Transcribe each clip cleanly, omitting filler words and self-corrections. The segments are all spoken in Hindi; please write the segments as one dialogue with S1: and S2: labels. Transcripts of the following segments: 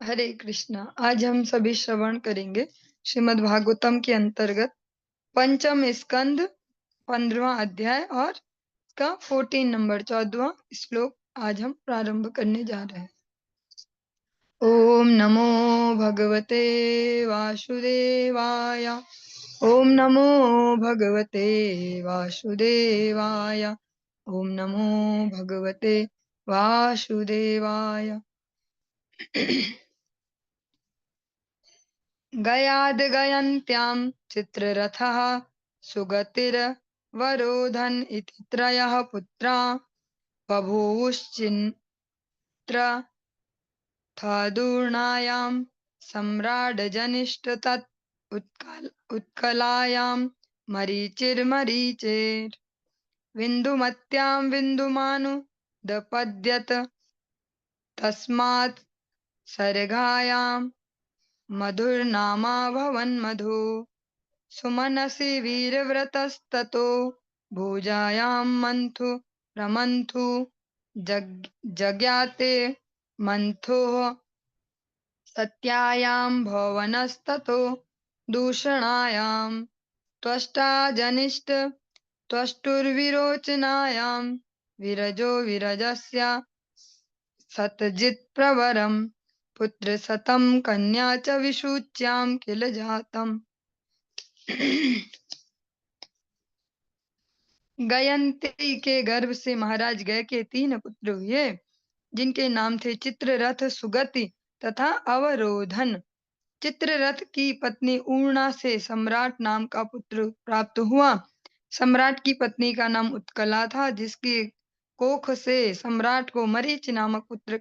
S1: हरे कृष्णा। आज हम सभी श्रवण करेंगे श्रीमद् भागवतम के अंतर्गत पंचम स्कंद 15वां अध्याय और का 14 नंबर 14वां श्लोक आज हम प्रारंभ करने जा रहे हैं। ओम नमो भगवते वासुदेवाय। ओम नमो भगवते वासुदेवाय। ओम नमो भगवते वासुदेवाय। गयाद्गयन्त्यां चित्ररथः सुगतिर्वरोधन इति त्रयः पुत्रा बभूवुश्चित्रथादूर्णायां सम्राडजनिष्ठ उत्कलायां मरीचिर्मरीचेर् विन्दुमत्यां विन्दुमानुदपद्यत तस्मात् सर्गायां मधुर्नामाभवन्मधु सुमनसि वीरव्रतस्ततो भुजायां मन्थु रमन्थु जज्ञाते मन्थुः सत्यायां भवनस्ततो दूषणायां त्वष्टाजनिष्ठ त्वष्टुर्विरोचनायां विरजो विरजस्य सतजित्प्रवरम् पुत्रशतं कन्या च विषूच्यां किल जातम्। गयंती के गर्भ से महाराज गय के 3 पुत्र हुए, जिनके नाम थे चित्ररथ, सुगति तथा अवरोधन। चित्ररथ की पत्नी ऊर्णा से सम्राट नाम का पुत्र प्राप्त हुआ। सम्राट की पत्नी का नाम उत्कला था, जिसके कोख से सम्राट को मरीच नामक पुत्र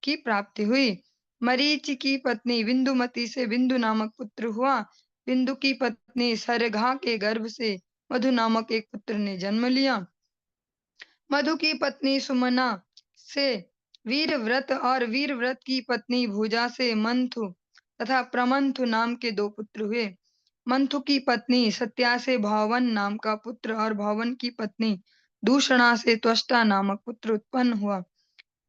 S1: की प्राप्ति हुई। मरीच की पत्नी बिंदुमती से बिंदु नामक पुत्र हुआ। बिंदु की पत्नी सरघा के गर्भ से मधु नामक एक पुत्र ने जन्म लिया। मधु की पत्नी सुमना से वीरव्रत और वीरव्रत की पत्नी भुजा से मंथु तथा प्रमंथु नाम के 2 पुत्र हुए। मंथु की पत्नी सत्या से भवन नाम का पुत्र और भवन की पत्नी दूषणा से त्वष्टा नामक पुत्र उत्पन्न हुआ।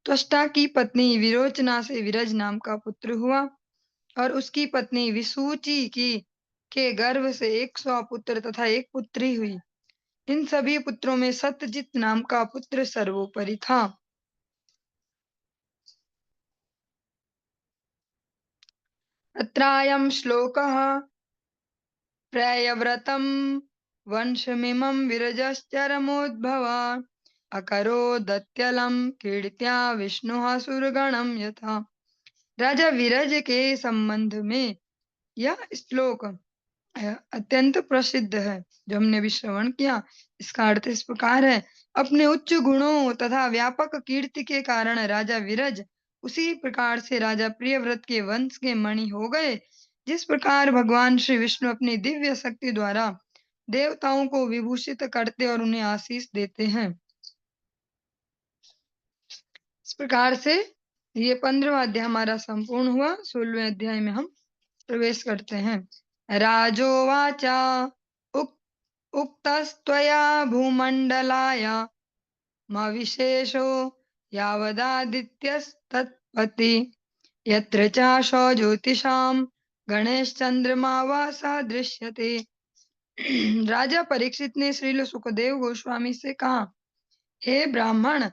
S1: त्वष्टा की पत्नी विरोचना से विरज नाम का पुत्र हुआ और उसकी पत्नी विसूची के गर्भ से 100 पुत्र तथा एक पुत्री हुई। इन सभी पुत्रों में सत्यजित नाम का पुत्र सर्वोपरि था। अत्रायं श्लोकः प्रयव्रतं वंशमिमं विरजश्चरमोद्भवा अकरोदत्यलं कीर्त्या विष्णुः सुरगणं यथा। राजा विरज के संबंध में यह श्लोक अत्यंत प्रसिद्ध है, जो हमने अभी श्रवण किया। इसका अर्थ इस प्रकार है, अपने उच्च गुणों तथा व्यापक कीर्ति के कारण राजा विरज उसी प्रकार से राजा प्रियव्रत के वंश के मणि हो गए, जिस प्रकार भगवान श्री विष्णु अपनी दिव्य शक्ति द्वारा देवताओं को विभूषित करते और उन्हें आशीष देते हैं। इस प्रकार से ये 15वां अध्याय हमारा संपूर्ण हुआ। 16वें अध्याय में हम प्रवेश करते हैं। राजोवाच उक्तस्त्वया भूमण्डलाय विशेषो यावदादित्यस्तत्पति यत्र चाशो ज्योतिषां गणेशचंद्रमा वा सा दृश्यते। राजा परीक्षित ने श्रील सुखदेव गोस्वामी से कहा, हे ब्राह्मण,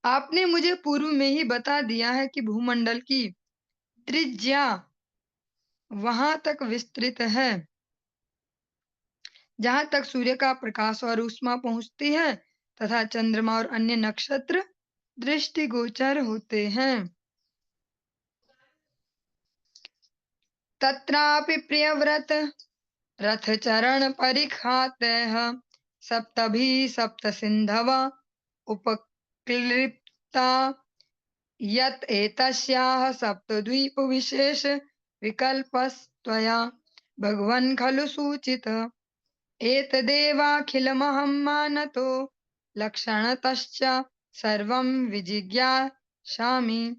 S1: आपने मुझे पूर्व में ही बता दिया है कि भूमंडल की त्रिज्या वहां तक विस्तृत है जहां तक सूर्य का प्रकाश और ऊष्मा पहुंचती है तथा चंद्रमा और अन्य नक्षत्र दृष्टिगोचर होते हैं। तत्रापि प्रियव्रत रथ चरण परिखातः सप्तभी सप्त सिंधवा उपक्लिप्ता यत एतस्याः सप्तद्वीप विशेष विकल्पस्त्वया भगवन् खलु सूचितः एतदेवाखिलमहं मानतो लक्षणतश्च सर्वं विजिज्ञासामि।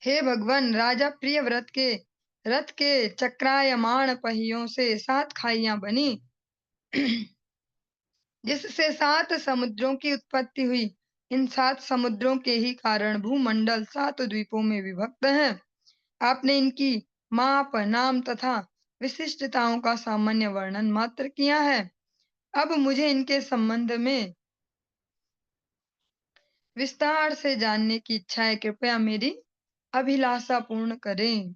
S1: हे भगवान, राजा प्रियव्रत के रथ के चक्रायमाण पहियों से 7 खाइयां बनी, जिससे 7 समुद्रों की उत्पत्ति हुई इन 7 समुद्रों के ही कारण भूमंडल 7 द्वीपों में विभक्त है। आपने इनकी माप, नाम तथा विशिष्टताओं का सामान्य वर्णन मात्र किया है। अब मुझे इनके संबंध में विस्तार से जानने की इच्छा है। कृपया मेरी अभिलाषा पूर्ण करें।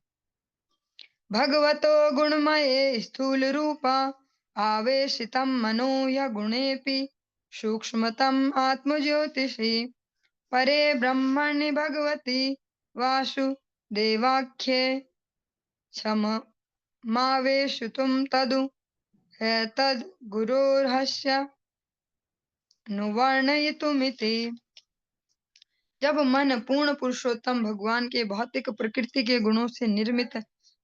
S1: भगवतो गुणमये स्थूलरूपा आवेशितं मनो यगुणेऽपि सूक्ष्मतम् आत्मज्योतिषि परे ब्रह्मणि भगवति वासुदेवाख्ये क्षममावेशितुं तदु तद्गुरोर्हस्य नुवर्णयितुमिति। जब मन पूर्ण पुरुषोत्तम भगवान के भौतिक प्रकृति के गुणों से निर्मित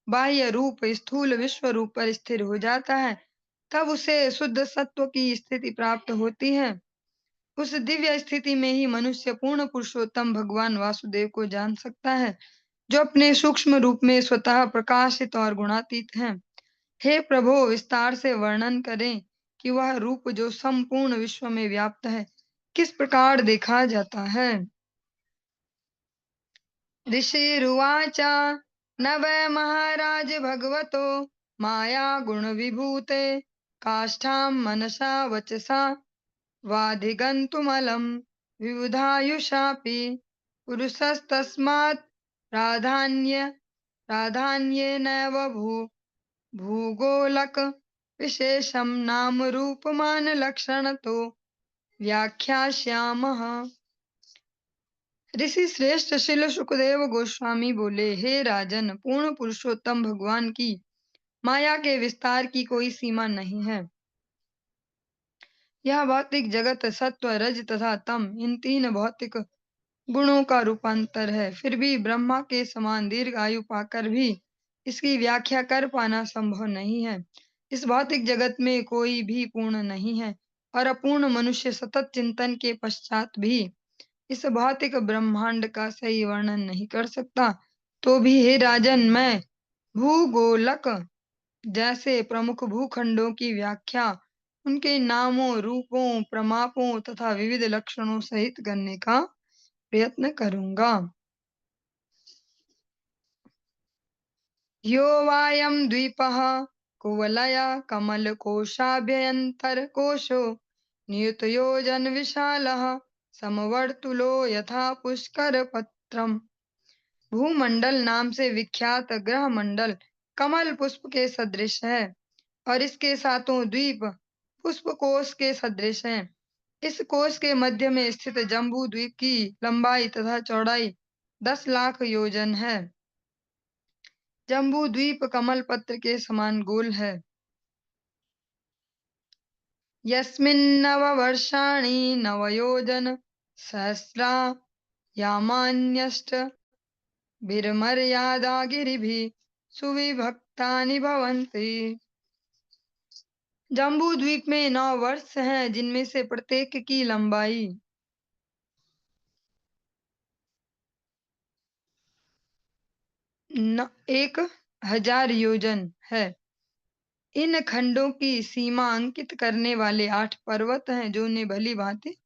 S1: बाह्य रूप स्थूल विश्व रूप पर स्थिर हो जाता है, तब उसे शुद्ध सत्व की स्थिति प्राप्त होती है। उस दिव्य स्थिति में ही मनुष्य पूर्ण पुरुषोत्तम भगवान वासुदेव को जान सकता है, जो अपने सूक्ष्म रूप में स्वतः प्रकाशित और गुणातीत हैं। हे प्रभु, विस्तार से वर्णन करें कि वह रूप जो संपूर्ण विश्व में व्याप्त है किस प्रकार देखा जाता है। ऋषिरुवाच न वै महाराज भगवतो माया गुण विभूते काष्ठां मनसा वचसा वाधिगन्तुमलं विबुधायुषापि पुरुषस्तस्मात् प्राधान्येनैव भूगोलक विशेषं नाम रूपमान लक्षणतो व्याख्यास्यामः। ऋषि श्रेष्ठ श्रील सुखदेव गोस्वामी बोले, हे राजन, पूर्ण पुरुषोत्तम भगवान की माया के विस्तार की कोई सीमा नहीं है। यह भौतिक जगत सत्व, रज तथा तम इन 3 भौतिक गुणों का रूपांतर है। फिर भी ब्रह्मा के समान दीर्घ आयु पाकर भी इसकी व्याख्या कर पाना संभव नहीं है। इस भौतिक जगत में कोई भी पूर्ण नहीं है और अपूर्ण मनुष्य सतत चिंतन के पश्चात भी इस भौतिक ब्रह्मांड का सही वर्णन नहीं कर सकता। तो भी हे राजन, मैं भूगोलक जैसे प्रमुख भूखंडों की व्याख्या उनके नामों, रूपों, प्रमापों तथा विविध लक्षणों सहित करने का प्रयत्न करूंगा। यो वायं द्वीपः कुवलय कमलकोशाभ्यन्तरकोशो नियुतयोजनविशालः समवर्तुलो यथा पुष्करपत्रम्। भूमंडल नाम से विख्यात ग्रह मंडल कमल पुष्प के सदृश है और इसके सातों द्वीप पुष्प कोश के सदृश हैं। इस कोश के मध्य में स्थित जम्बू द्वीप की लंबाई तथा चौड़ाई 10 लाख योजन है। जम्बू द्वीप कमल पत्र के समान गोल है। यस्मिन्नव वर्षाणि नवयोजन सहस्रा यामान्यष्ट भिर्मर्यादा गिरिभिः सुविभक्तानि भवन्ति। जम्बू द्वीप में 9 वर्ष हैं, जिनमें से प्रत्येक की लंबाई 1000 योजन है। इन खंडों की सीमा अंकित करने वाले 8 पर्वत हैं, जो उन्हें भली भांति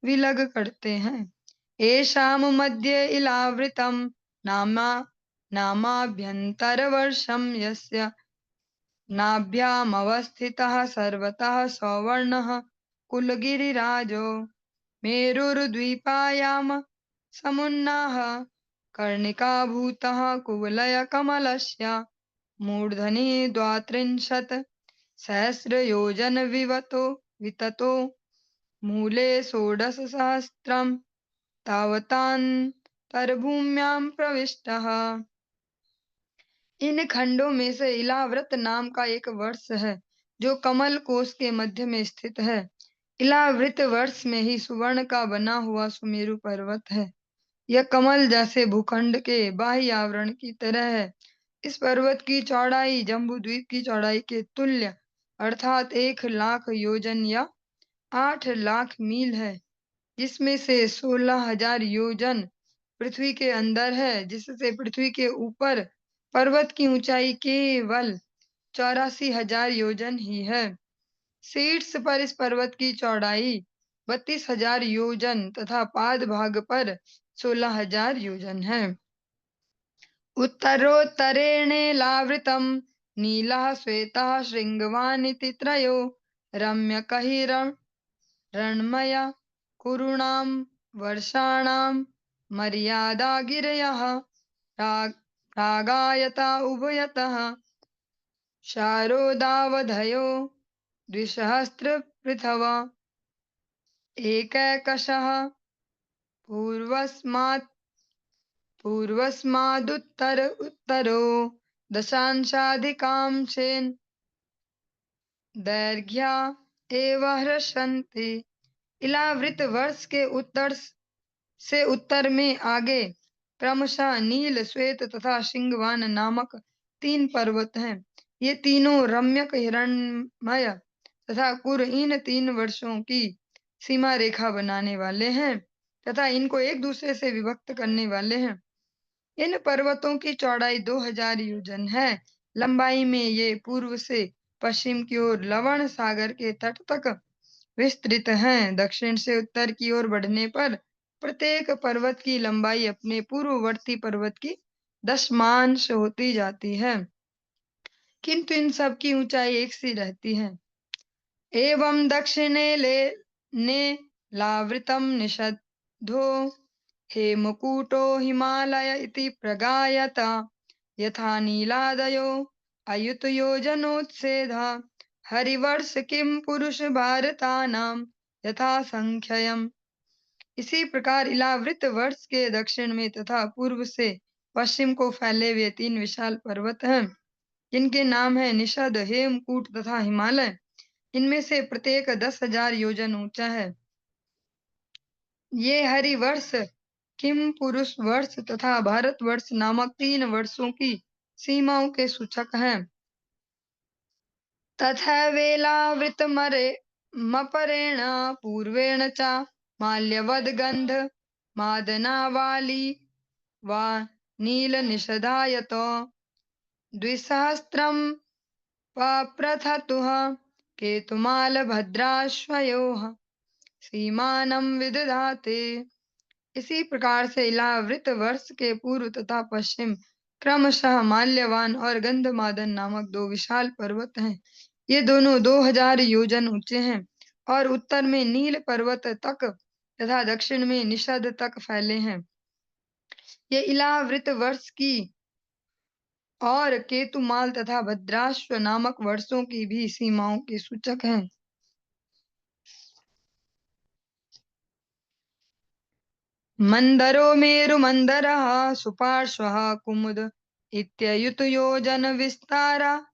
S1: विलग करते हैं। येषां मध्ये इलावृतं नामाभ्यन्तरवर्षं यस्य नाभ्यामवस्थितः सर्वतः सवर्णः कुलगिरिराजो मेरुर्द्वीपायां समुन्नाः कर्णिकाभूतः कुवलयकमलस्य मूर्धनि 32 सहस्रयोजनविततो मूले 16 सहस्त्रं तावतान्तर्भूम्यां प्रविष्टः। इन खंडों में से इलाव्रत नाम का एक वर्ष है, जो कमल कोश के मध्य में स्थित है। इलावृत वर्ष में ही सुवर्ण का बना हुआ सुमेरु पर्वत है। यह कमल जैसे भूखंड के बाह्य आवरण की तरह है। इस पर्वत की चौड़ाई जम्बू द्वीप की चौड़ाई के तुल्य अर्थात 1 लाख योजन या 8 लाख मील है, जिसमें से 16,000 योजन पृथ्वी के अंदर है, जिससे पृथ्वी के ऊपर पर्वत की ऊंचाई केवल 84,000 योजन ही है। शीर्ष पर इस पर्वत की चौड़ाई 32,000 योजन तथा पाद भाग पर 16,000 योजन है। उत्तरोत्तरेणेलावृतं नीलः श्वेतः शृङ्गवानिति त्रयो रम्यकैर्मृण्मय कुरूणां वर्षाणां मर्यादा गिरयः प्रागायता उभयतः शारोदावधयो द्विसहस्रपृथव एकैकशः पूर्वस्मादुत्तरो दशांशाधिकांशेन दैर्घ्या एव ह्रस्वन्ति। इलावृत वर्ष के उत्तर से उत्तर में आगे क्रमशः नील, श्वेत तथा सिंहवान नामक 3 पर्वत हैं। ये तीनों रम्यक, हिरण्मय तथा कुर इन 3 वर्षों की सीमा रेखा बनाने वाले हैं तथा इनको एक दूसरे से विभक्त करने वाले हैं। इन पर्वतों की चौड़ाई 2000 योजन है। लंबाई में ये पूर्व से पश्चिम की ओर लवण सागर के तट तक विस्तृत हैं। दक्षिण से उत्तर की ओर बढ़ने पर प्रत्येक पर्वत की लंबाई अपने पूर्ववर्ती पर्वत की 10 होती जाती है, किंतु इन सब की ऊंचाई एक सी रहती है। एवं दक्षिणे लावृतं निषद्धो हेमकूटो हिमालय इति प्रगायत यथा नीलादयो अयुतयोजनोत्सेधः हरिवर्ष किम पुरुष भारतानां यथा संख्ययम्। इसी प्रकार इलावृत वर्ष के दक्षिण में तथा पूर्व से पश्चिम को फैले हुए 3 विशाल पर्वत हैं, जिनके नाम है निषद, हेमकूट तथा हिमालय। इनमें से प्रत्येक 10,000 योजन ऊंचा है। ये हरिवर्ष, किम पुरुष वर्ष तथा भारतवर्ष नामक 3 वर्षों की सीमाओं के सूचक हैं। तथैवेलावृतमपरेण पूर्वेण च माल्यवद्गन्ध मादनावाली वा नीलनिषधायतो 2,000 पप्रथतुः केतुमालभद्राश्वयोः सीमानं विदधाते। इसी प्रकार से इलावृत वर्ष के पूर्व तथा पश्चिम क्रमशः माल्यवान और गंधमादन नामक 2 विशाल पर्वत हैं। ये दोनों 2000 योजन ऊंचे हैं और उत्तर में नील पर्वत तक तथा दक्षिण में निषद तक फैले हैं। ये इलावृत वर्ष की और केतुमाल तथा भद्राश्व नामक वर्षों की भी सीमाओं के सूचक हैं। मंदरो मेरुमंदरः सुपार्श्वः कुमुद इत्ययुतयोजन विस्तारा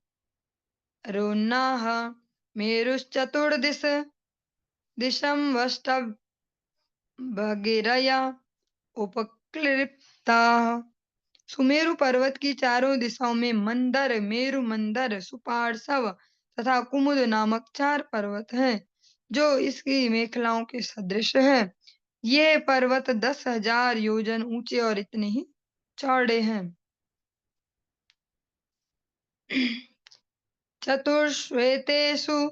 S1: रोन्नाः मेरुश्चतुर्दिश दिशं वष्टभगिरया उपक्लिप्ताः। सुमेरु पर्वत की चारों दिशाओं में मंदर, मेरु मंदर, सुपार्श्व तथा कुमुद नामक 4 पर्वत हैं, जो इसकी मेखलाओं के सदृश है। ये पर्वत 10,000 योजन ऊंचे और इतने ही चौड़े हैं। चतुर्श्वेतेषु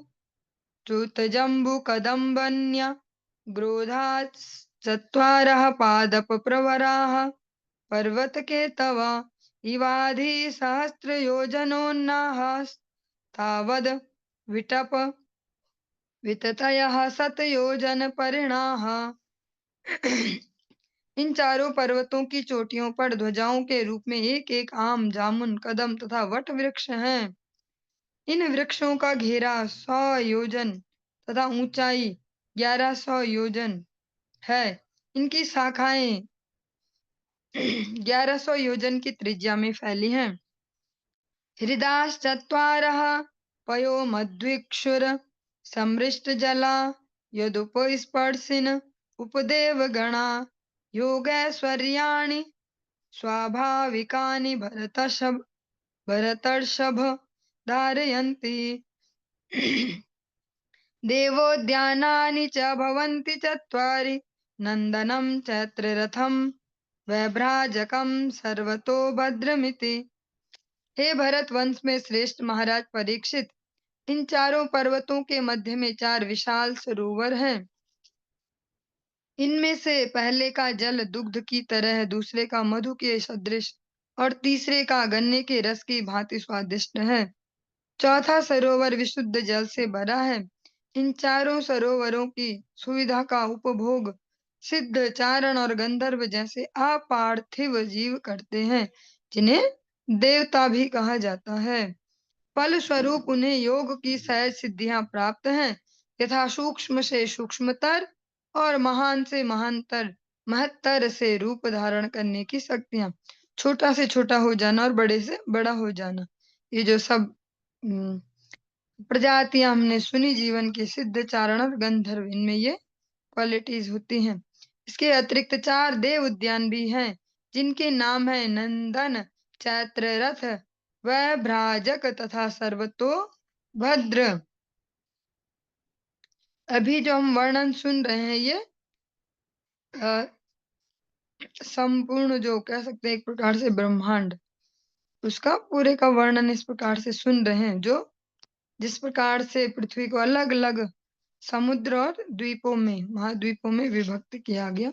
S1: च्युतजम्बुकदम्बन्य ग्रोधाश्चत्वारः पादपप्रवराः पर्वतकेतव इवाधिसहस्रयोजनोन्नाः तावद् विटप विततयः शतयोजनपरिणाः। इन चारों पर्वतों की चोटियों पर ध्वजाओं के रूप में एक एक आम, जामुन, कदम तथा वट वृक्ष हैं। इन वृक्षों का घेरा 100 योजन तथा ऊंचाई 1100 योजन है। इनकी शाखाएं 1100 योजन की त्रिज्या में फैली हैं। हृदाश्चत्वारः पयोमध्विक्षुर समृष्टजला यदुपस्पर्शिन उपदेवगणा योगैश्वर्याणि स्वाभाविकानि भरतर्षभ धारयन्ति। देवोद्यानानि च भवन्ति चत्वारि नन्दनं चैत्ररथं वैभ्राजकं सर्वतो भद्रमिति। हे भरत वंश में श्रेष्ठ महाराज परीक्षित, इन चारों पर्वतों के मध्य में 4 विशाल सरोवर हैं। इनमें से पहले का जल दुग्ध की तरह, दूसरे का मधु के सदृश और तीसरे का गन्ने के रस की भांति स्वादिष्ट है। चौथा सरोवर विशुद्ध जल से भरा है। इन चारों सरोवरों की सुविधा का उपभोग सिद्ध, चारण और गंधर्व जैसे अपार्थिव जीव करते हैं, जिन्हें देवता भी कहा जाता है। फलस्वरूप उन्हें योग की सहज सिद्धियां प्राप्त हैं, यथा सूक्ष्म से सूक्ष्मतर और महान से महानतर, महत्तर से रूप धारण करने की शक्तियां, छोटा से छोटा हो जाना और बड़े से बड़ा हो जाना। ये जो सब हम्म, प्रजातियां हमने सुनी जीवन के, सिद्ध, चारण और गंधर्व, इनमें ये क्वालिटीज होती हैं। इसके अतिरिक्त 4 देव उद्यान भी हैं, जिनके नाम है नंदन, चैत्ररथ, वैभ्राजक तथा सर्वतोभद्र। अभी जो हम वर्णन सुन रहे हैं, ये अ, संपूर्ण, जो कह सकते हैं एक प्रकार से ब्रह्मांड, उसका पूरे का वर्णन इस प्रकार से सुन रहे हैं, जो जिस प्रकार से पृथ्वी को अलग अलग समुद्र और द्वीपों में, महाद्वीपों में विभक्त किया गया।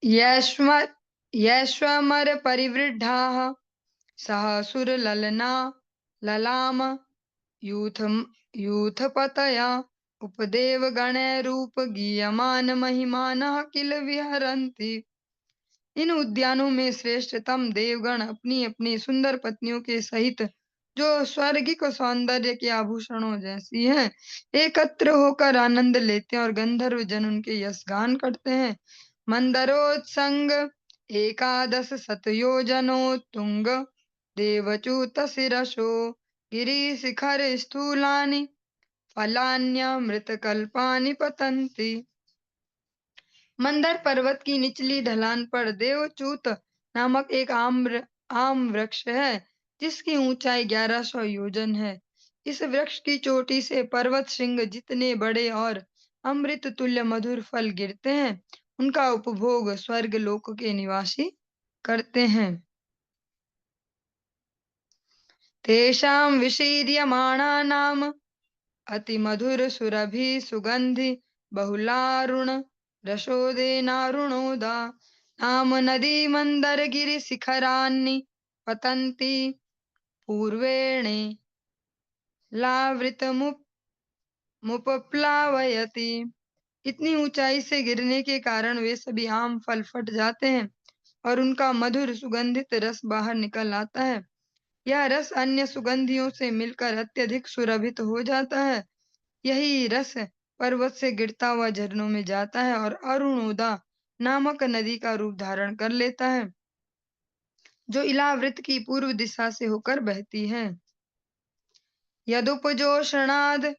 S1: यश्व यश्वमर परिवृद्धाः सहसुरललना ललाम यूथ यूथपतया उपदेव गणैरूप गीयमान महिमानः किल विहरन्ति। इन उद्यानों में श्रेष्ठतम देवगण अपनी अपनी सुंदर पत्नियों के सहित, जो स्वर्गिक सौंदर्य के आभूषणों जैसी हैं, एकत्र होकर आनंद लेते हैं और गंधर्व जन उनके यश गान करते हैं। मंदरोत्संग एकादश शतयोजनोत्तुंग देवच्युत शिरसो गिरि शिखर स्थूलानि फलान्यमृतकल्पानि पतन्ति। मंदर पर्वत की निचली ढलान पर देवच्युत नामक एक आम वृक्ष है, जिसकी ऊंचाई 1100 योजन है। इस वृक्ष की चोटी से पर्वत श्रृंग जितने बड़े और अमृत तुल्य मधुर फल गिरते हैं, उनका उपभोग स्वर्ग लोक के निवासी करते हैं। तेषां विशीर्यमाणानाम् अतिमधुर सुरभि सुगंधि बहुलारुण रसोदेनारुणोदा नाम नदी मंदर गिरि शिखरान्नि पतन्ति पूर्वेणे लावृत मुपप्लावयति। इतनी ऊंचाई से गिरने के कारण वे सभी आम फल फट जाते हैं और उनका मधुर सुगंधित रस बाहर निकल आता है। यह रस अन्य सुगंधियों से मिलकर अत्यधिक सुरभित हो जाता है। यही रस पर्वत से गिरता हुआ झरनों में जाता है और अरुणोदा नामक नदी का रूप धारण कर लेता है, जो इलावृत की पूर्व दिशा से होकर बहती है। यदुपजोषणाद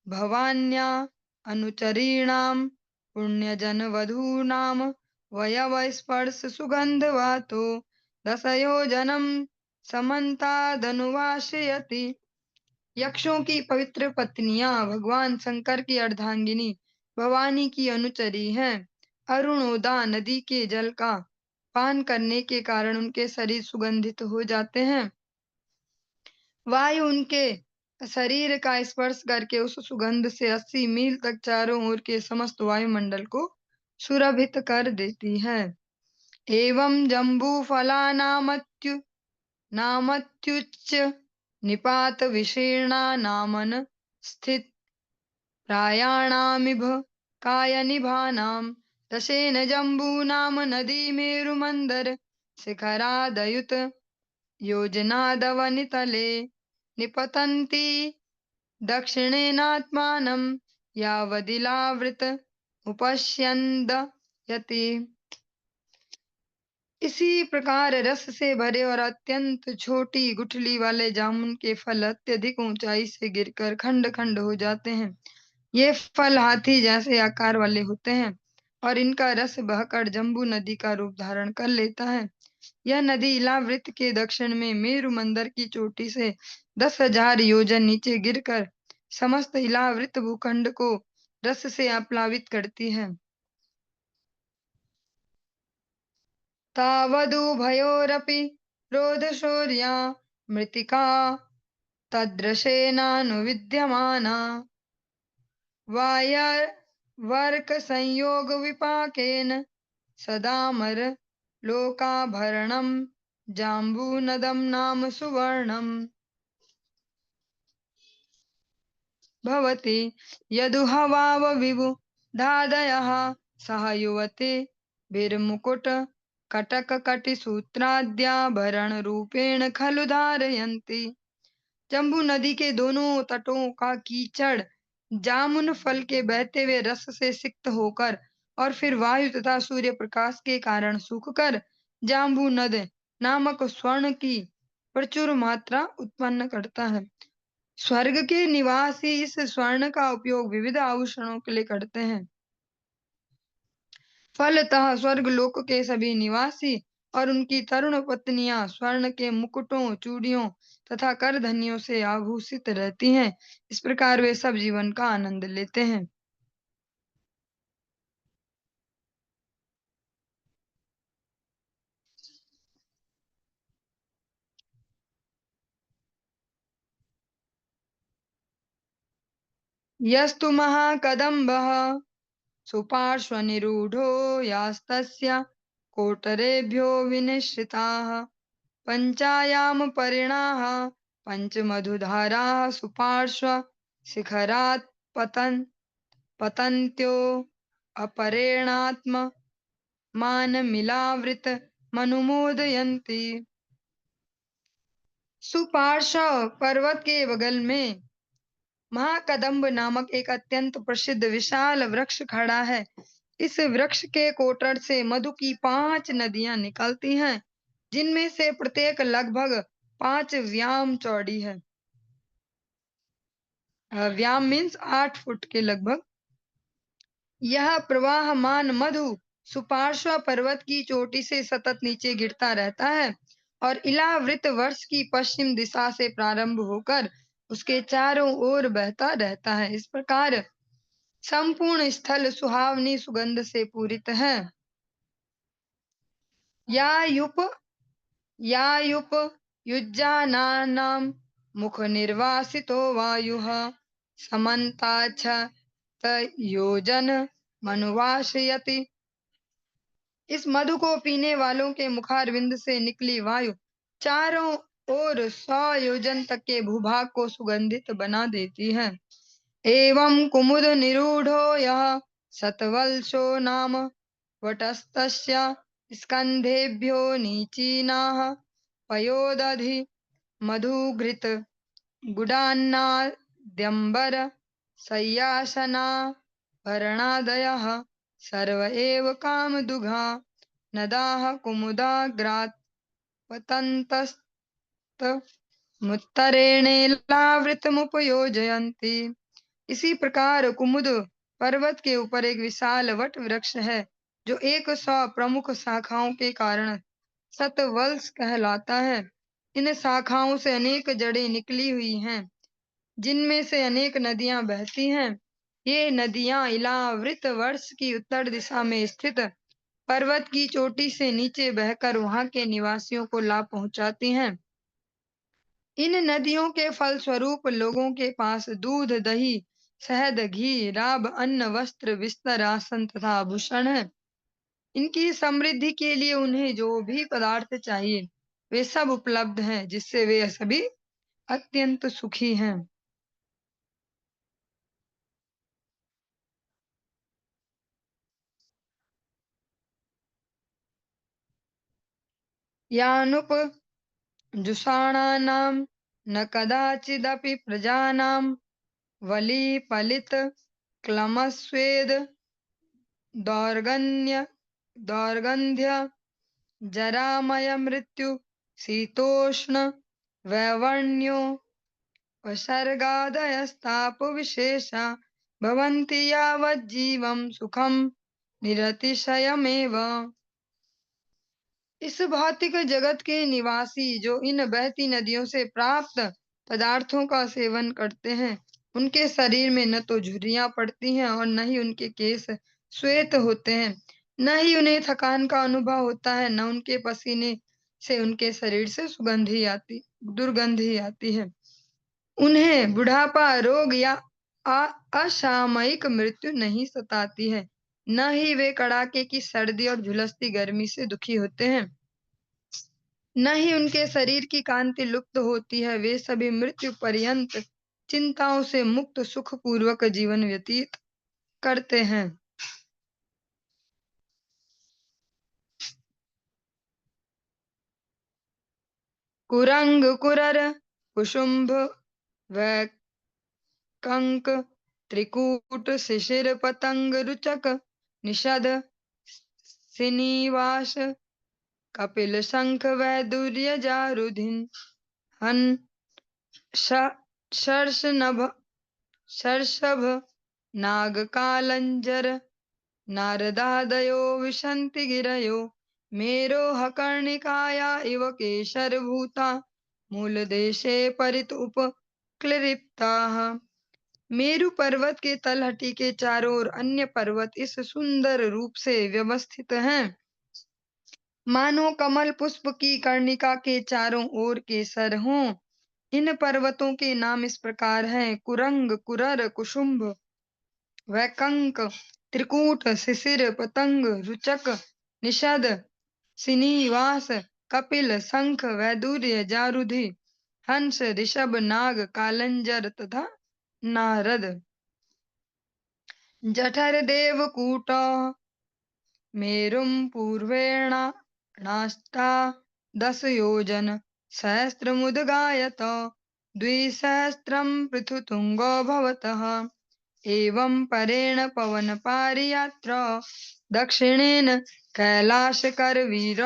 S1: भवान्या अनुचरीणाम पुण्यजन वधूनाम वयव स्पर्श सुगंधवातो दशयोजनम समन्तादनुवाशयति। यक्षों की पवित्र पत्नियां भगवान शंकर की अर्धांगिनी भवानी की अनुचरी हैं। अरुणोदा नदी के जल का पान करने के कारण उनके शरीर सुगंधित हो जाते हैं। वायु उनके शरीर का स्पर्श करके उस सुगंध से 80 मील तक चारों ओर के समस्त वायुमंडल को सुरभित कर देती है। एवं जम्बू फलानामत्यु नामत्युच्च निपात विशीर्णा नामन स्थित प्रायाणामिभ कायनिभानां दशेन जम्बूनाम नदी मेरुमंदर शिखरादयुत योजनादवनितले निपतन्ति दक्षिणेनात्मानं यावदिलावृत उपश्यन्दयति। इसी प्रकार रस से भरे और अत्यंत छोटी गुठली वाले जामुन के फल अत्यधिक ऊंचाई से गिरकर खंड खंड हो जाते हैं। ये फल हाथी जैसे आकार वाले होते हैं और इनका रस बहकर जम्बू नदी का रूप धारण कर लेता है। यह नदी इलावृत के दक्षिण में मेरु मंदिर की चोटी से 10,000 योजन नीचे गिरकर समस्त इलावृत भूखंड को रस से आप्लावित करती है। तावदुभयोरपि रोदशौर्या मृत्तिका तदृशेनानुविद्यमाना वर्क संयोग विपाकेन सदामर लोकाभरणम जाम्बूनदम नाम सुवर्णम भवति यदुहवाव विबुधादयः सह युवते वीरमुकुट कटककटिसूत्राद्याभरण रूपेण खलु धारयन्ति। जम्बू नदी के दोनों तटों का कीचड़ जामुन फल के बहते हुए रस से सिक्त होकर और फिर वायु तथा सूर्य प्रकाश के कारण सूखकर जाम्बू नद नामक स्वर्ण की प्रचुर मात्रा उत्पन्न करता है। स्वर्ग के निवासी इस स्वर्ण का उपयोग विविध आभूषणों के लिए करते हैं। फलतः स्वर्ग लोक के सभी निवासी और उनकी तरुण पत्नियां स्वर्ण के मुकुटों, चूड़ियों तथा करधनियों से आभूषित रहती हैं। इस प्रकार वे सब जीवन का आनंद लेते हैं। यस्तु महाकदम्बः सुपार्श्वनिरूढो यास्तस्य कोटरेभ्यो विनिश्रिताः पञ्चायामपरिणाः पञ्चमधुधाराः सुपार्श्व शिखरात् पतन्त्यो अपरेणात्ममानमिलावृतमनुमोदयन्ति। सुपार्श्व पर्वत के बगल में महाकदम्ब नामक एक अत्यंत प्रसिद्ध विशाल वृक्ष खड़ा है। इस वृक्ष के कोटड़ से मधु की 5 नदियां निकलती हैं, जिनमें से प्रत्येक लगभग 5 व्याम चौड़ी है। व्याम मीन्स 8 फुट के लगभग। यह प्रवाहमान मधु सुपार्श्व पर्वत की चोटी से सतत नीचे गिरता रहता है और इलावृत वर्ष की पश्चिम दिशा से प्रारंभ होकर उसके चारों ओर बहता रहता है। इस प्रकार संपूर्ण स्थल सुहावनी सुगंध से पूरित है। यायुप युज्जानानां मुख निर्वासितो वायुः समन्ताच्छत मनुवाशयति। इस मधु को पीने वालों के मुखारविंद से निकली वायु चारों ओर 100 योजन तक के भूभाग को सुगंधित बना देती है। एवं कुमुद निरूढ़ो यः शतवल्शो नाम वटस्तस्य स्कन्धेभ्यो नीचीनाः पयोदधि मधुघृत गुडान्नाद्यम्बर शय्यासनाभरणादयः सर्व एव कामदुघा नदाः कुमुदाग्रात् पतन्तस्तमुत्तरेणेलावृतमुपयोजयन्ति। इसी प्रकार कुमुद पर्वत के ऊपर एक विशाल वट वृक्ष है, जो 100 प्रमुख शाखाओं के कारण शतवल्स कहलाता है। इन शाखाओं से अनेक जड़ें निकली हुई हैं, जिनमें से अनेक नदियां बहती हैं। ये नदियां इलावृत वर्ष की उत्तर दिशा में स्थित पर्वत की चोटी से नीचे बहकर वहां के निवासियों को लाभ पहुंचाती हैं। इन नदियों के फलस्वरूप लोगों के पास दूध, दही, शहद, घी, राब, अन्न, वस्त्र, बिस्तर, आसन तथा आभूषण है। इनकी समृद्धि के लिए उन्हें जो भी पदार्थ चाहिए वे सब उपलब्ध हैं, जिससे वे सभी अत्यंत सुखी हैं। यानुप जुषाणानां न कदाचिदपि प्रजानां वलीपलित क्लमस्वेद दौर्गन्ध्य जरामय मृत्यु शीतोष्ण वैवर्ण्यो उपसर्गादयस्ताप विशेषा भवन्ति यावज्जीवं सुखं निरतिशयमेव। इस भौतिक जगत के निवासी जो इन बहती नदियों से प्राप्त पदार्थों का सेवन करते हैं, उनके शरीर में न तो झुर्रियां पड़ती हैं और न ही उनके केस श्वेत होते हैं, न ही उन्हें थकान का अनुभव होता है, न उनके पसीने से उनके शरीर से दुर्गंध ही आती है। उन्हें बुढ़ापा, रोग या असामयिक मृत्यु नहीं सताती है, न ही वे कड़ाके की सर्दी और झुलसती गर्मी से दुखी होते हैं, न ही उनके शरीर की कांति लुप्त होती है। वे सभी मृत्यु पर्यंत चिंताओं से मुक्त सुखपूर्वक जीवन व्यतीत करते हैं। कुरंग कुरर कुशुंभ वैकंक त्रिकूट शिशिर पतंग रुचक निषद श्रीनिवास कपिल शंख वैदुर्य जारुधिन हन शर्षनभ शर्षभ नागकालंजर नारदादयो विशन्ति गिरयो मेरोः कर्णिकाया इव केशरभूता मूलदेशे परित उपक्लिप्ताः। मेरु पर्वत के तलहटी के चारों ओर अन्य पर्वत इस सुंदर रूप से व्यवस्थित हैं, मानो कमल पुष्प की कर्णिका के चारों ओर केसर हों। इन पर्वतों के नाम इस प्रकार हैं: कुरंग कुरर कुशुंभ वैकंक त्रिकूट शिशिर पतंग रुचक निषद श्रीनिवास कपिल शंख वैदुर्य जारुधि हंस ऋषभ नाग कालंजर तथा नारद। जठर देवकूट मेरुं पूर्वेणाष्टा दश योजन सहस्रमुद्गायत द्विसहस्रं पृथुतुंगो भवतः एवं परेण पवनपारियात्र दक्षिणेन कैलाशकरवीर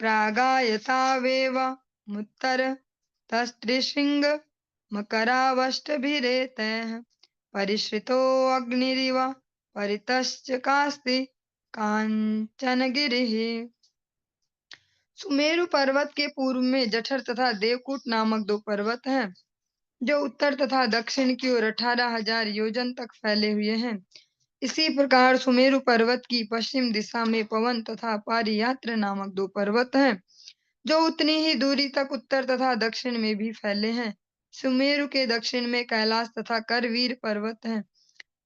S1: प्रागायतावेव मुत्तरतस्त्रिशृंग मकरावष्टभिरेतैः परिश्रितो अग्निरिव परितश्चकास्ति कांचनगिरिः। सुमेरु पर्वत के पूर्व में जठर तथा देवकूट नामक दो पर्वत हैं, जो उत्तर तथा दक्षिण की ओर 18,000 योजन तक फैले हुए हैं। इसी प्रकार सुमेरु पर्वत की पश्चिम दिशा में पवन तथा पारियात्र नामक दो पर्वत हैं, जो उतनी ही दूरी तक उत्तर तथा दक्षिण में भी फैले हैं। सुमेरु के दक्षिण में कैलाश तथा करवीर पर्वत हैं,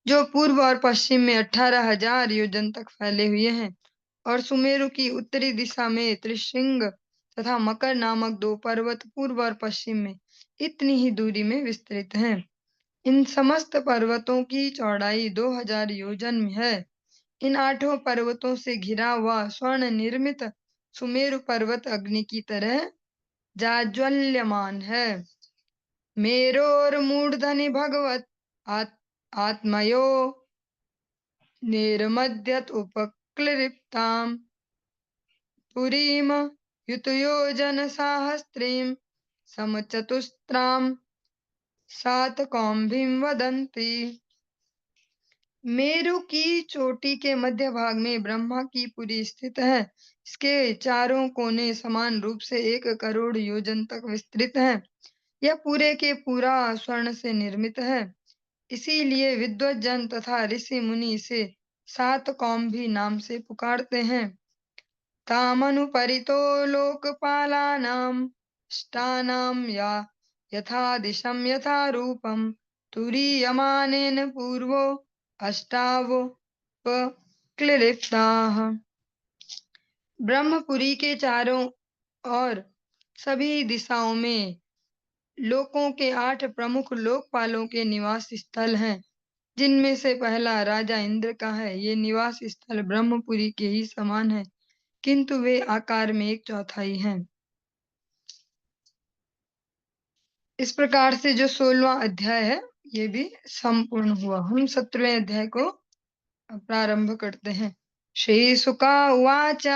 S1: जो पूर्व और पश्चिम में 18,000 योजन तक फैले हुए हैं, और सुमेरु की उत्तरी दिशा में त्रिशृंग तथा मकर नामक दो पर्वत पूर्व और पश्चिम में इतनी ही दूरी में विस्तृत हैं। इन समस्त पर्वतों की चौड़ाई 2,000 योजन में है। इन 8 पर्वतों से घिरा हुआ स्वर्ण निर्मित सुमेरु पर्वत अग्नि की तरह जाज्वल्यमान है। मेरोर्मूर्धनि भगवत आत्मयो निर्मद्यत उपक्लिप्ताम् पुरीम युतयोजन साहस्रीं समचतुस्त्रां सातकौम्भीं वदन्ति। मेरु की चोटी के मध्य भाग में ब्रह्मा की पुरी स्थित है। इसके चारों कोने समान रूप से 1 करोड़ योजन तक विस्तृत हैं। यह पूरे के पूरा स्वर्ण से निर्मित है। इसीलिए विद्वत जन तथा ऋषि मुनि इसे सातकौम्भी नाम से पुकारते हैं। तामनुपरितो लोकपालानां अष्टानां या यथा दिशं यथा रूपं तुरीयमानेन पूर्वो अष्टावोपक्लिप्ताः। ब्रह्मपुरी के चारों और सभी दिशाओं में लोकों के 8 प्रमुख लोकपालों के निवास स्थल हैं, जिनमें से पहला राजा इंद्र का है। ये निवास स्थल ब्रह्मपुरी के ही समान है, किंतु वे आकार में 1/4 हैं। इस प्रकार से जो 16वां अध्याय है, ये भी संपूर्ण हुआ। हम 17वें अध्याय को प्रारंभ करते हैं। श्री सुका उवाच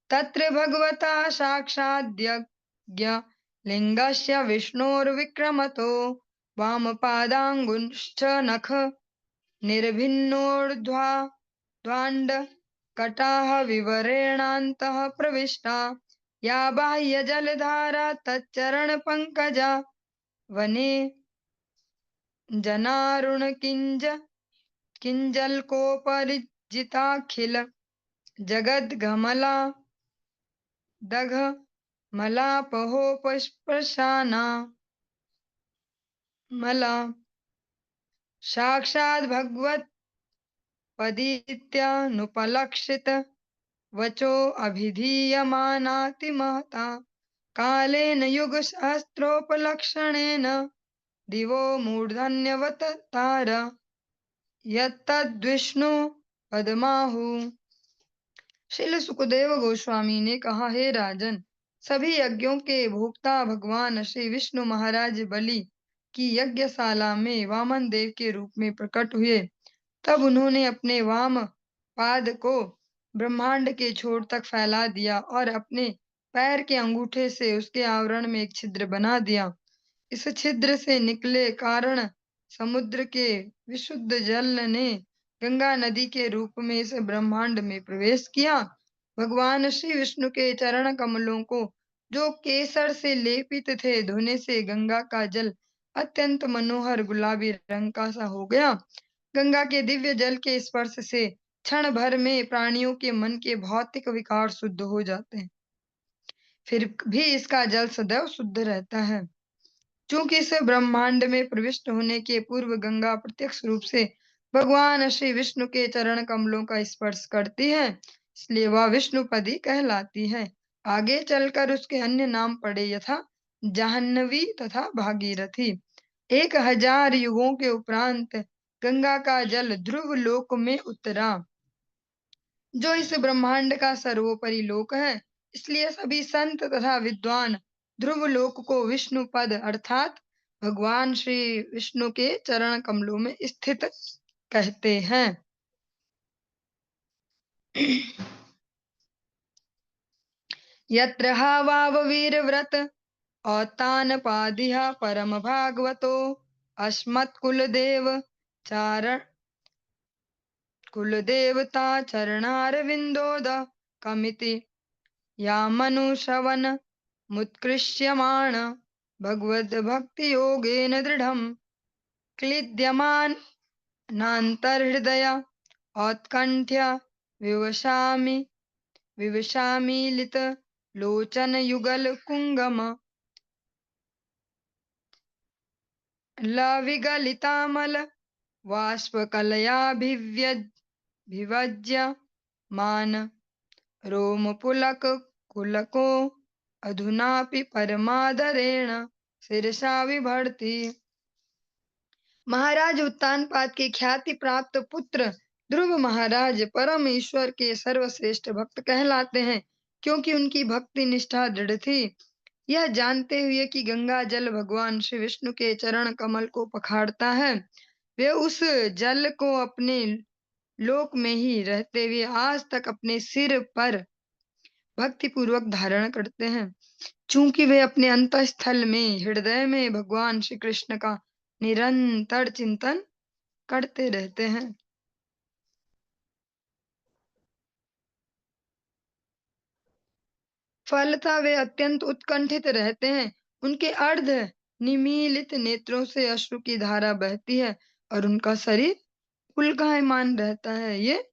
S1: तत्र भगवता साक्षाद्यज्ञ लिंगस्य विष्णोर्विक्रमतो वामपादाङ्गुष्ठ नख निर्भिन्नोर्ध्वा द्वाण्ड कटाः विवरेणान्तः प्रविष्टा या बाह्य जलधारा तच्चरण पंकजा वने जनारुण किंजल्कोपरिजिताखिल जगद्गमला दघ मलापहोपस्पशाना मला साक्षात् भगवत पदित्यानुपलक्षित वचो अभिधीयमानाति महता कालेन युगसहस्रोपलक्षणेन दिवो मूर्धन्यवत तार यत्तद्विष्णु पदमाहु। श्रील सुखदेव गोस्वामी ने कहा, हे राजन, सभी यज्ञों के भोक्ता भगवान श्री विष्णु महाराज बलि की यज्ञशाला में वामन देव के रूप में प्रकट हुए। तब उन्होंने अपने वाम पाद को ब्रह्मांड के छोर तक फैला दिया और अपने पैर के अंगूठे से उसके आवरण में एक छिद्र बना दिया। इस छिद्र से निकले कारण समुद्र के विशुद्ध जल ने गंगा नदी के रूप में इस ब्रह्मांड में प्रवेश किया। भगवान श्री विष्णु के चरण कमलों को जो केसर से लेपित थे, धोने से गंगा का जल अत्यंत मनोहर गुलाबी रंग का सा हो गया। गंगा के दिव्य जल के स्पर्श से क्षण भर में प्राणियों के मन के भौतिक विकार शुद्ध हो जाते हैं, फिर भी इसका जल सदैव शुद्ध रहता है। चूंकि इस ब्रह्मांड में प्रविष्ट होने के पूर्व गंगा प्रत्यक्ष रूप से भगवान श्री विष्णु के चरण कमलों का स्पर्श करती है, इसलिए वह विष्णुपदी कहलाती है। आगे चलकर उसके अन्य नाम पड़े, यथा जाह्नवी तथा भागीरथी। 1000 युगों के उपरांत गंगा का जल ध्रुव लोक में उतरा, जो इस ब्रह्मांड का सर्वोपरि लोक है। इसलिए सभी संत तथा विद्वान ध्रुव लोक को विष्णु पद अर्थात भगवान श्री विष्णु के चरण कमलों में स्थित कहते हैं। यत्र हा वाव वीर व्रत औतान पादिहा परम भागवतो अस्मत् कुलदेव कुलदेवता चरणारविन्दोद कमिति या मनुश्रवण मुत्कृष्यमाण भगवद् भक्ति योगेन दृढ़ं क्लिद्यमानान्तर्हृदय औत्कण्ठ्य विवशामीलित लोचन युगल कुंगम लविगलितामल वाष्पकलयाभिव्यज्य मान रोमपुलक कुलको अधुनापि परमादरेण शिरसा विभर्ति। महाराज उत्तानपाद के ख्याति प्राप्त पुत्र ध्रुव महाराज परम ईश्वर के सर्वश्रेष्ठ भक्त कहलाते हैं, क्योंकि उनकी भक्ति निष्ठा दृढ़ थी। यह जानते हुए कि गंगा जल भगवान श्री विष्णु के चरण कमल को पखाड़ता है, वे उस जल को अपने लोक में ही रहते हुए आज तक अपने सिर पर भक्ति पूर्वक धारण करते हैं। चूंकि वे अपने अंतःस्थल में हृदय में भगवान श्री कृष्ण का निरंतर चिंतन करते रहते हैं। फलतः वे अत्यंत उत्कंठित रहते हैं। उनके अर्ध निमीलित नेत्रों से अश्रु की धारा बहती है और उनका शरीर पुलकायमान रहता है। ये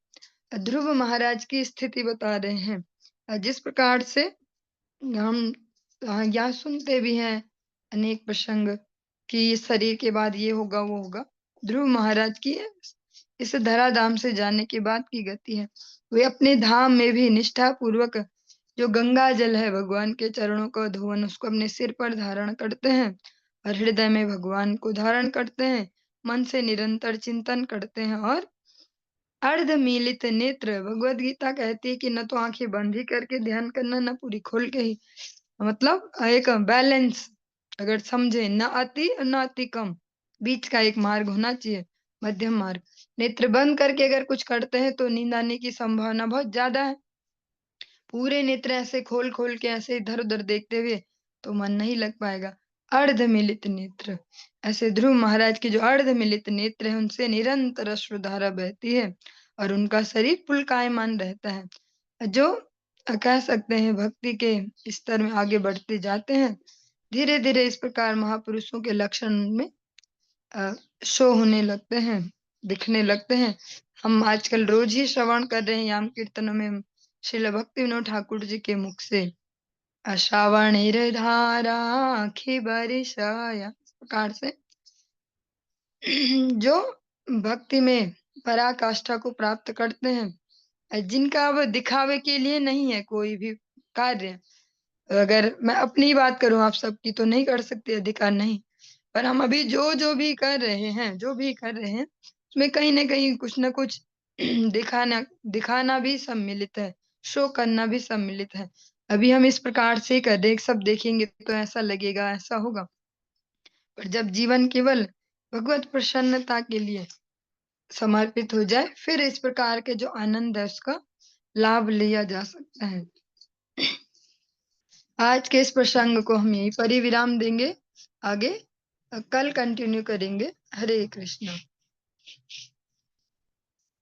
S1: ध्रुव महाराज की स्थिति बता रहे हैं। जिस प्रकार से हम यहाँ सुनते भी हैं अनेक प्रसंग कि इस शरीर के बाद ये होगा वो होगा, ध्रुव महाराज की इस धराधाम से जाने के बाद की गति है। वे अपने धाम में भी निष्ठा पूर्वक जो गंगा जल है भगवान के चरणों का धोवन, उसको अपने सिर पर धारण करते हैं और हृदय में भगवान को धारण करते हैं, मन से निरंतर चिंतन करते हैं और अर्धमीलित नेत्र। भगवत गीता कहती है कि न तो आंखें बंद ही करके ध्यान करना, न पूरी खोल के ही, मतलब एक बैलेंस अगर समझे, न अति न अति कम, बीच का एक मार्ग होना चाहिए, मध्यम मार्ग। नेत्र बंद करके अगर कुछ करते हैं तो नींद आने की संभावना बहुत ज्यादा है। पूरे नेत्र ऐसे खोल खोल के ऐसे इधर उधर देखते हुए तो मन नहीं लग पाएगा। अर्धमिलित नेत्र, ऐसे ध्रुव महाराज के जो अर्धमिलित नेत्र है उनसे निरंतर अश्रुधारा बहती है और उनका शरीर पुलकायमान रहता है। जो कह सकते हैं भक्ति के स्तर में आगे बढ़ते जाते हैं, धीरे धीरे इस प्रकार महापुरुषों के लक्षण में शो होने लगते हैं, दिखने लगते हैं। हम आजकल रोज ही श्रवण कर रहे हैं याम कीर्तनों में श्रील भक्ति विनोद ठाकुर जी के मुख से, श्रावणेर धारा आँखि बरसाया, इस प्रकार से जो भक्ति में पराकाष्ठा को प्राप्त करते हैं, जिनका अब दिखावे के लिए नहीं है कोई भी कार्य। अगर मैं अपनी बात करूँ, आप सबकी तो नहीं कर सकते, अधिकार नहीं। पर हम अभी जो भी कर रहे हैं, जो भी कर रहे हैं, उसमें कहीं न कहीं कुछ न कुछ दिखाना दिखाना भी सम्मिलित है, शो करना भी सम्मिलित है। अभी हम इस प्रकार से कर रहे हैं, सब देखेंगे तो ऐसा लगेगा, ऐसा होगा। पर जब जीवन केवल भगवत प्रसन्नता के लिए समर्पित हो जाए, फिर इस प्रकार के जो आनंद है उसका लाभ लिया जा सकता है। आज के इस प्रसंग को हम यहीं पर ही विराम देंगे। आगे कल कंटिन्यू करेंगे। हरे कृष्णा।